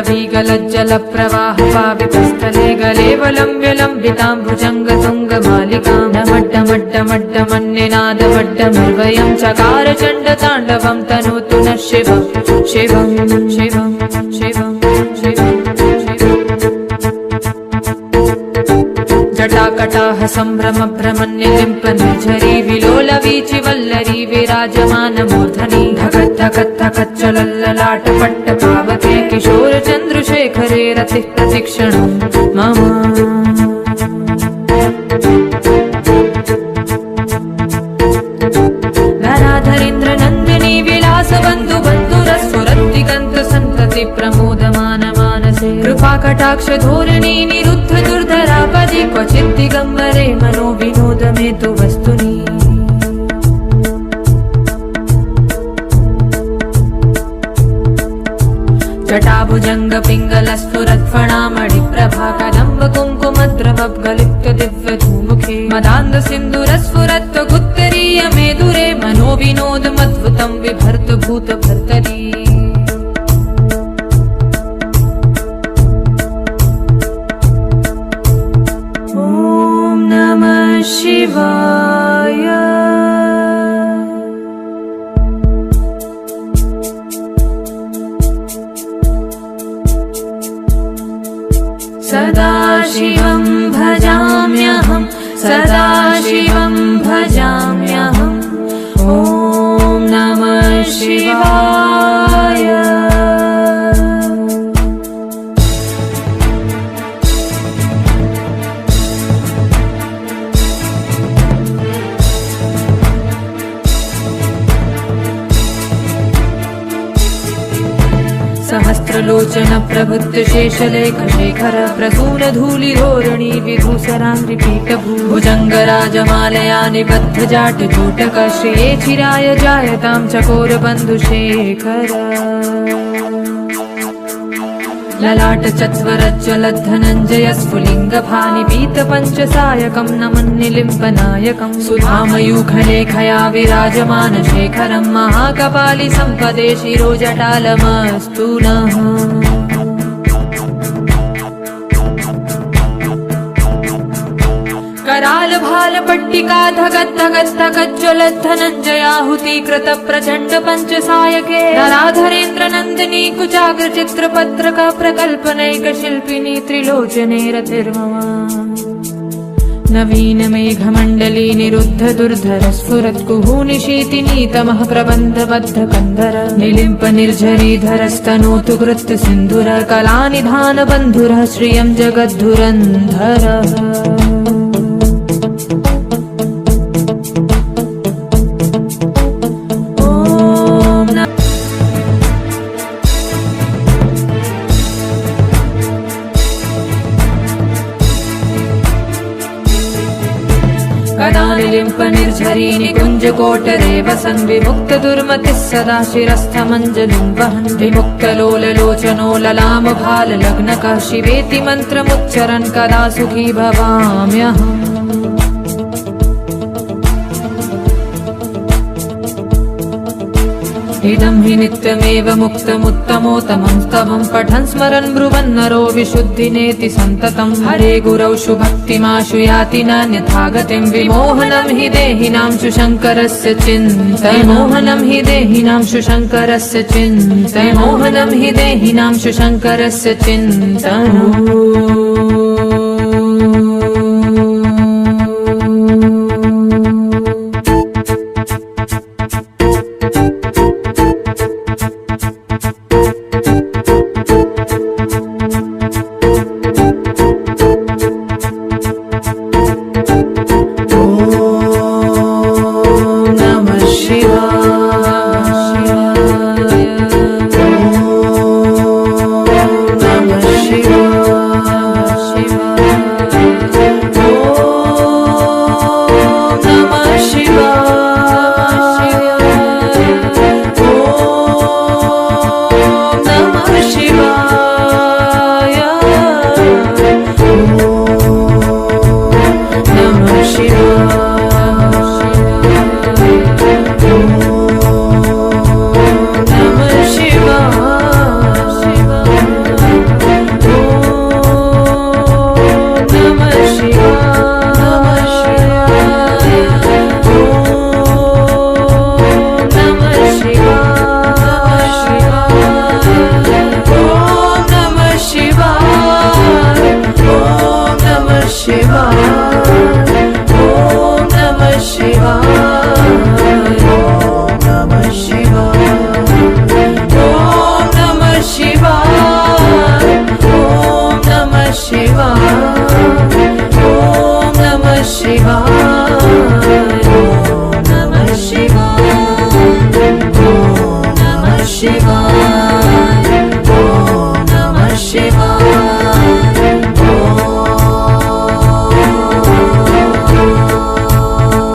गलज्जलप्रवाह पावितस्थले गलेवलम्ब्यलम्बिताम्बुजङ्गतुङ्गमालिकां डमड्डमड्डमड्डमन्निनादमड्डमर्वयं चकार चण्डताण्डवं तनोतु नः शिवं शिवं शिवं शिवं शिवं जटाकटाह सम्भ्रम भ्रमन्निलिम्प निर्झरी विलोलवीचि वल्लरी विराजमानमूर्धनि धगत् धगत् धगच्चलल्ललाट पट्ट पावके किशोर चन्द्रशेखरे रतिः प्रतिक्षणं मम धराधरेन्द्र नन्दिनी विलास बन्धु बन्धुरस्फुरद्दिगन्त सन्तति प्रमोदमान मानसे कृपाकटाक्ष धोरिणी निरुद्ध दुर्धरापदि क्वचित् दिगम्बरे मनो विनोद मे तु वस्तुनि जटाभुजङ्ग पिङ्गल स्फुरत्फणामणि प्रभा कदम्ब कुङ्कुमद्रवगलिप्त दिव्य धूमुखे मदान्द सिन्दूरस्फुरत् गुत्तरीय मेदुरे मनो विनोद मद्भुतं बिभर्त भूत भर्तरी ॐ नमः शिवाय सदाशिवं भजाम्यहं सदाशिवं भजाम्यहम् ॐ नमः शिवाय सहस्रलोचन प्रभुत्त शेषलेख शेखर प्रसून धूलिधोरणी विधूसराङ्घ्रिपीठभू भुजङ्गराजमालया निबद्ध जाट जूटक श्रिये चिराय जायतां चकोर बन्धुशेखर ललाट चत्वरज्ज्वलद्धनञ्जय स्फुलिङ्गभानि पीत पञ्चसायकं नमन्निलिम्पनायकं सुधामयूखलेखया विराजमान शेखरं महाकपालि सम्पदे शिरोजटालमस्तु नः कराल भाल पट्टिका धगत् धगत् धगज्ज्वलद्धनञ्जयाहुति कृत प्रचण्ड पञ्चसायके धराधरेन्द्र नन्दिनी कुचाग्र चित्रपत्रक प्रकल्पनैक शिल्पिनी त्रिलोचने रतिर्मम नवीन मेघमण्डली निरुद्ध दुर्धर स्फुरत् कुहूनिशीतिनीतमः प्रबन्धबद्ध कन्धर निलिम्प निर्झरीधरस्तनोतु कृत्त सिन्धुर कलानिधान बन्धुरः श्रियं जगद्धुरन्धरः कदानिलिम्प निर्झरी निकुञ्जकोटरे वसन् विमुक्त दुर्मतिः सदा शिरस्थमञ्जलिं वहन् विमुक्तलोललोचनो ललाम भाल लग्नकः शिवेति मन्त्रमुच्चरन् कदा सुखी भवाम्यहम् इदं हि नित्यमेव मुक्तमुत्तमोत्तमं स्तवं पठन् स्मरन् ब्रुवन्नरो विशुद्धिनेति सन्ततं हरे गुरौ शुभक्तिमाशु याति नान्यथा गतिं विमोहनं हि देहिनां शङ्करस्य चिन्तय मोहनं हि देहिनां शङ्करस्य चिन्तय मोहनं हि देहिनां शङ्करस्य चिन्तय शिवाय ॐ नमः शिवाय ॐ नमः शिवाय ॐ नमः शिवाय।